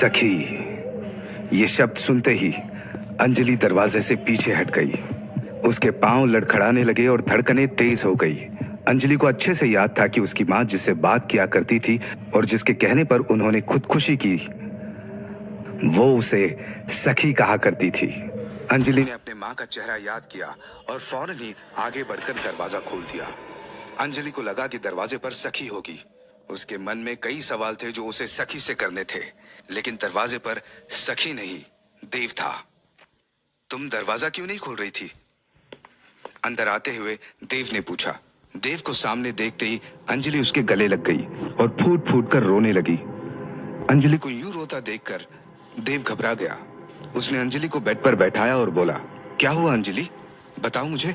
सखी। ये शब्द सुनते ही अंजलि दरवाजे से पीछे हट गई। उसके पांव लड़खड़ाने लगे और धड़कनें तेज हो गई। अंजलि को अच्छे से याद था कि उसकी मां जिससे बात किया करती थी और जिसके कहने पर उन्होंने खुदकुशी की, वो उसे सखी कहा करती थी। अंजलि ने अपने मां का चेहरा याद किया और फौरन ही आगे बढ़कर दरवाजा खोल दिया। अंजलि को लगा कि दरवाजे पर सखी होगी। उसके मन में कई सवाल थे जो उसे सखी से करने थे, लेकिन दरवाजे पर सखी नहीं, देव था। तुम दरवाजा क्यों नहीं खोल रही थी? अंदर आते हुए देव ने पूछा। देव को सामने देखते ही अंजलि उसके गले लग गई और फूट फूट कर रोने लगी। अंजलि को यूं रोता देखकर देव घबरा गया। उसने अंजलि को बेड पर बैठाया और बोला, क्या हुआ अंजलि, बताओ मुझे।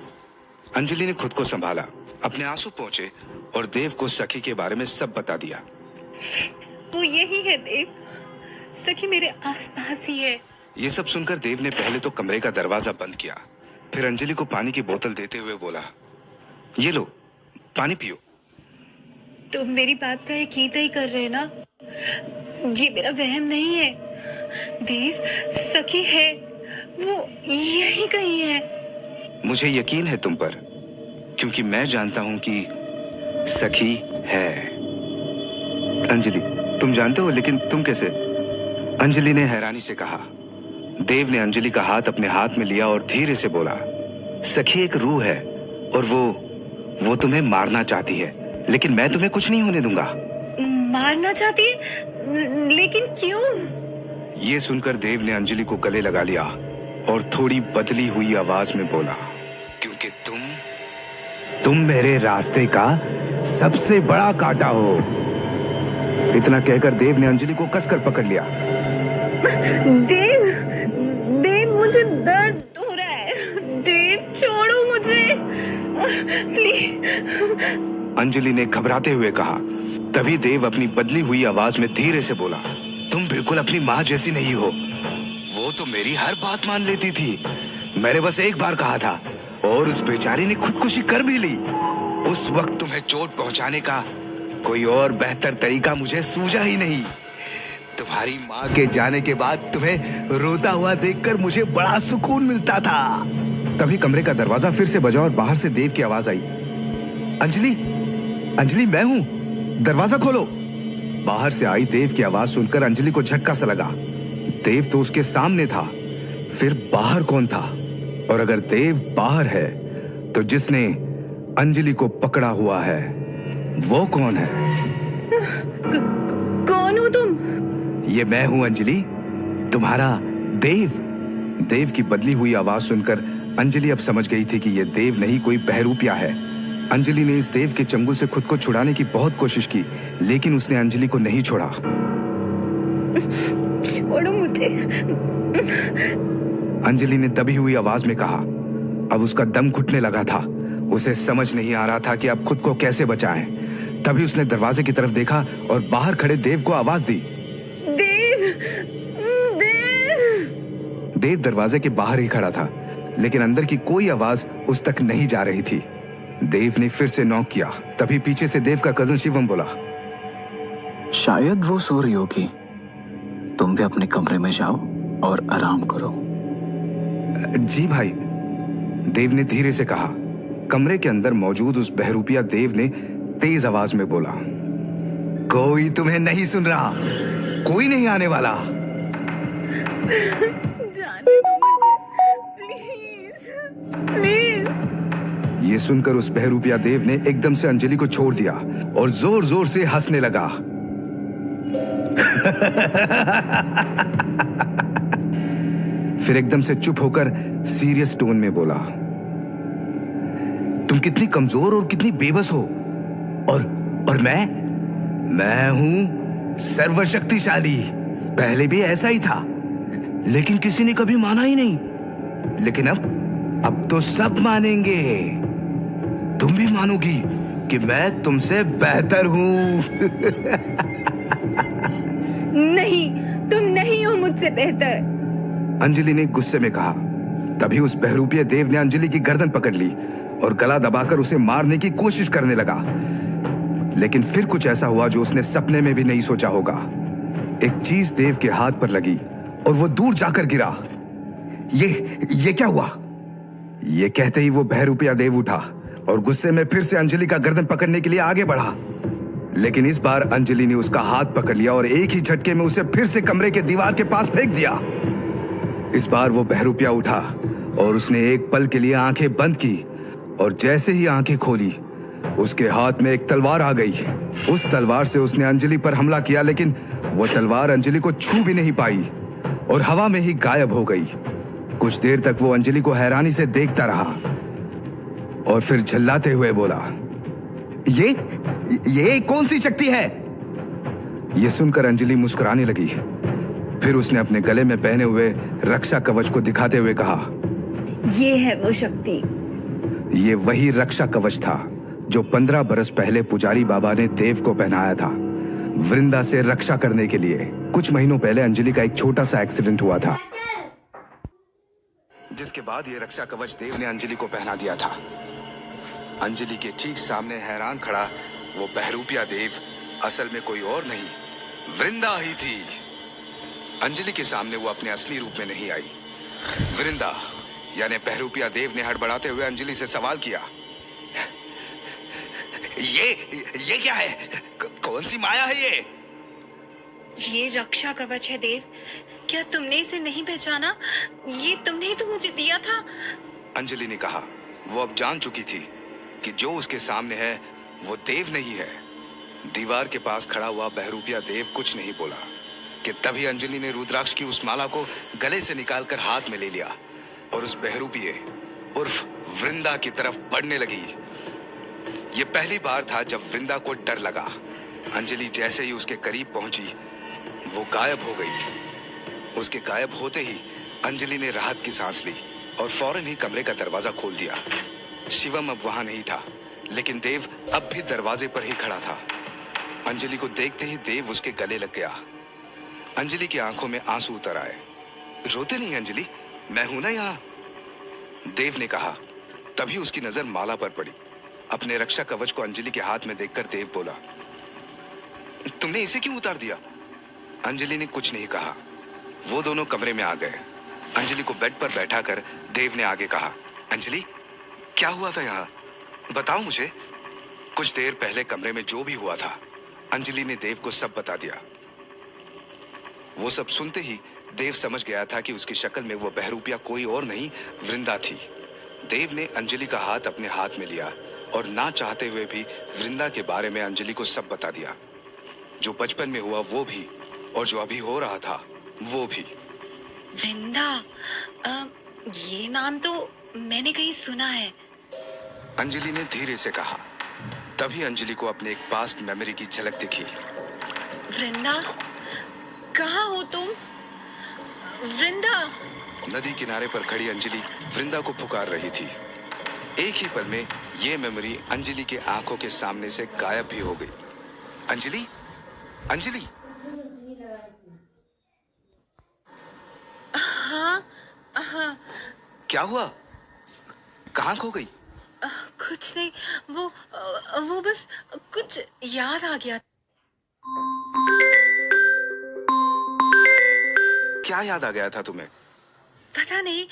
अंजलि ने खुद को संभाला, अपने आंसू पोंछे और देव को सखी के बारे में सब बता दिया। वो यही है देव, सखी मेरे आसपास ही है। ये सब सुनकर देव ने पहले तो कमरे का दरवाजा बंद किया, फिर अंजलि को पानी की बोतल देते हुए बोला, ये लो पानी पियो। तुम मेरी बात का यकीन नहीं कर रहे ना? ये मेरा वहम नहीं है देव, सखी है, वो यही कहीं है। मुझे यकीन है तुम पर, क्योंकि मैं जानता हूं कि सखी है। अंजलि, तुम जानते हो, लेकिन तुम कैसे? अंजलि ने हैरानी से कहा। देव ने अंजलि का हाथ अपने हाथ में लिया और धीरे से बोला, सखी एक रूह है और वो तुम्हें मारना चाहती है, लेकिन मैं तुम्हें कुछ नहीं होने दूंगा। मारना चाहती है? लेकिन क्यों? ये सुनकर देव ने अंजलि को गले लगा लिया और थोड़ी बदली हुई आवाज में बोला, क्योंकि तुम मेरे रास्ते का सबसे बड़ा कांटा हो। इतना कहकर देव ने अंजलि को कसकर पकड़ लिया। देव मुझे दर्द हो रहा है, देव छोड़ो मुझे प्लीज। अंजलि ने घबराते हुए कहा। तभी देव अपनी बदली हुई आवाज में धीरे से बोला, तुम बिल्कुल अपनी माँ जैसी नहीं हो। वो तो मेरी हर बात मान लेती थी। मैंने बस एक बार कहा था और उस बेचारी ने खुदकुशी कर भी ली। उस वक्त तुम्हें चोट पहुंचाने का कोई और बेहतर तरीका मुझे सूझा ही नहीं। तुम्हारी माँ के जाने के बाद तुम्हें रोता हुआ देखकर मुझे बड़ा सुकून मिलता था। तभी कमरे का दरवाजा फिर से बजा और बाहर से देव की आवाज आई, अंजलि मैं हूं, दरवाजा खोलो। बाहर से आई देव की आवाज सुनकर अंजलि को झटका सा लगा। देव तो उसके सामने था, फिर बाहर कौन था? और अगर देव बाहर है तो जिसने अंजलि को पकड़ा हुआ है वो कौन है? कौन हो तुम? ये मैं हूं अंजलि, तुम्हारा देव। देव की बदली हुई आवाज सुनकर अंजलि अब समझ गई थी कि ये देव नहीं, कोई बहरूपिया है। अंजलि ने इस देव के चंगुल से खुद को छुड़ाने की बहुत कोशिश की, लेकिन उसने अंजलि को नहीं छोड़ा। छोड़ो मुझे। अंजलि ने दबी हुई आवाज में कहा। अब उसका दम घुटने लगा था। उसे समझ नहीं आ रहा था कि अब खुद को कैसे बचाएं। तभी उसने दरवाजे की तरफ देखा और बाहर खड़े देव को आवाज दी, देव। देव दरवाजे के बाहर ही खड़ा था, लेकिन अंदर की कोई आवाज उस तक नहीं जा रही थी। देव ने फिर से नॉक किया। तभी पीछे से देव का कजन शिवम बोला, शायद वो सो रही होगी, तुम भी अपने कमरे में जाओ और आराम करो। जी भाई, देव ने धीरे से कहा। कमरे के अंदर मौजूद उस बहरूपिया देव ने तेज आवाज में बोला, कोई तुम्हें नहीं सुन रहा, कोई नहीं आने वाला। जाने दो मुझे, प्लीज। ये सुनकर उस बहरूपिया देव ने एकदम से अंजलि को छोड़ दिया और जोर जोर से हंसने लगा। फिर एकदम से चुप होकर सीरियस टोन में बोला, तुम कितनी कमजोर और कितनी बेबस हो। और मैं हूं सर्वशक्तिशाली। पहले भी ऐसा ही था, लेकिन किसी ने कभी माना ही नहीं। लेकिन अब तो सब मानेंगे। तुम भी मानोगी कि मैं तुमसे बेहतर हूं। नहीं, तुम नहीं हो मुझसे बेहतर, अंजलि ने गुस्से में कहा। तभी उस बहरूपिया देव ने अंजलि की गर्दन पकड़ ली और गला दबाकर उसे मारने की कोशिश करने लगा। लेकिन फिर कुछ ऐसा हुआ जो उसने सपने में भी नहीं सोचा होगा। एक चीज देव के हाथ पर लगी और वो दूर जाकर गिरा। ये क्या हुआ? ये कहते ही वो बहरूपिया देव उठा और गुस्से में फिर से अंजलि का गर्दन पकड़ने के लिए आगे बढ़ा। लेकिन इस बार अंजलि ने उसका हाथ पकड़ लिया और एक ही झटके में उसे फिर से कमरे के दीवार के पास फेंक दिया। इस बार वो बहरूपिया उठा और उसने एक पल के लिए आंखें बंद की और जैसे ही आंखें खोली उसके हाथ में एक तलवार आ गई। उस तलवार से उसने अंजलि पर हमला किया, लेकिन वो तलवार अंजलि को छू भी नहीं पाई और हवा में ही गायब हो गई। कुछ देर तक वो अंजलि को हैरानी से देखता रहा और फिर झल्लाते हुए बोला, ये कौन सी शक्ति है? ये सुनकर अंजलि मुस्कुराने लगी। फिर उसने अपने गले में पहने हुए रक्षा कवच को दिखाते हुए कहा, ये है वो शक्ति। ये वही रक्षा कवच था जो 15 बरस पहले पुजारी बाबा ने देव को पहनाया था, वृंदा से रक्षा करने के लिए। कुछ महीनों पहले अंजलि का एक छोटा सा एक्सीडेंट हुआ था, जिसके बाद ये रक्षा कवच देव ने अंजलि को पहना दिया था। अंजलि के ठीक सामने हैरान खड़ा वो बहरूपिया देव असल में कोई और नहीं, वृंदा ही थी। अंजलि के सामने वो अपने असली रूप में नहीं आई। वृंदा यानी बहरूपिया देव ने हड़बड़ाते हुए अंजलि से सवाल किया, ये क्या है? कौन सी माया है ये? ये रक्षा कवच है देव। क्या तुमने इसे नहीं पहचाना? ये तुमने ही तो मुझे दिया था। अंजलि ने कहा। वो अब जान चुकी थी कि जो उसके सामने है वो देव नहीं है। दीवार के पास खड़ा हुआ बहरूपिया देव कुछ नहीं बोला कि तभी अंजलि ने रुद्राक्ष की उस माला को गले से निकालकर हाथ में ले लिया और उस बहरूपिये उर्फ वृंदा की तरफ बढ़ने लगी। ये पहली बार था जब वृंदा को डर लगा। अंजलि जैसे ही उसके करीब पहुंची वो गायब हो गई। उसके गायब होते ही अंजलि ने राहत की सांस ली और फौरन ही कमरे का दरवाजा खोल दिया। शिवम अब वहां नहीं था, लेकिन देव अब भी दरवाजे पर ही खड़ा था। अंजलि को देखते ही देव उसके गले लग गया। अंजलि की आंखों में आंसू उतर आए। रोते नहीं अंजलि, मैं हूं ना यहाँ, देव ने कहा। तभी उसकी नजर माला पर पड़ी। अपने रक्षा कवच को अंजलि के हाथ में देखकर देव बोला, तुमने इसे क्यों उतार दिया? अंजलि ने कुछ नहीं कहा। वो दोनों कमरे में आ गए। अंजलि को बेड पर बैठाकर देव ने आगे कहा, अंजलि क्या हुआ था यहाँ, बताओ मुझे। कुछ देर पहले कमरे में जो भी हुआ था अंजलि ने देव को सब बता दिया। वो सब सुनते ही देव समझ गया था कि उसकी शक्ल में वो बहरूपिया कोई और नहीं वृंदा थी। देव ने अंजलि का हाथ अपने हाथ में लिया और ना चाहते हुए भी वृंदा के बारे में अंजलि को सब बता दिया। जो बचपन में हुआ वो भी और जो अभी हो रहा था वो भी। वृंदा, ये नाम तो मैंने कहीं सुना है। अंजलि ने धीरे से कहा। तभी अंजलि को अपने एक पास्ट मेमोरी की झलक दिखी। वृंदा, कहाँ हो तुम? वृंदा। नदी किनारे पर खड़ी अंजलि वृंदा को पुकार रही थी। एक ही पल में ये मेमोरी अंजलि के आंखों के सामने से गायब भी हो गई। अंजलि, अंजलि। हाँ। क्या हुआ? कहाँ खो गई? कुछ नहीं, वो बस कुछ याद आ गया। क्या याद आ गया था तुम्हें? पता नहीं,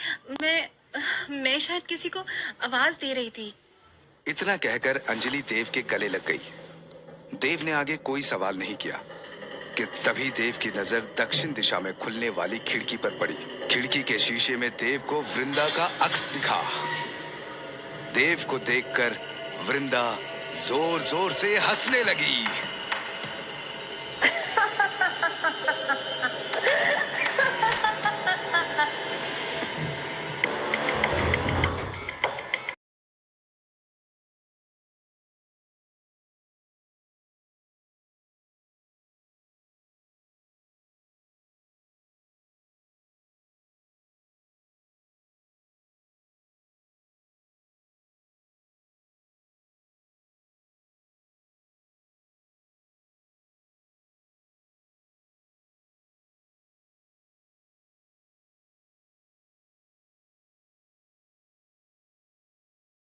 मैं शायद किसी को आवाज दे रही थी। इतना कहकर अंजलि देव के गले लग गई। देव ने आगे कोई सवाल नहीं किया कि तभी देव की नजर दक्षिण दिशा में खुलने वाली खिड़की पर पड़ी। खिड़की के शीशे में देव को वृंदा का अक्स दिखा। देव को देखकर वृंदा जोर जोर से हंसने लगी।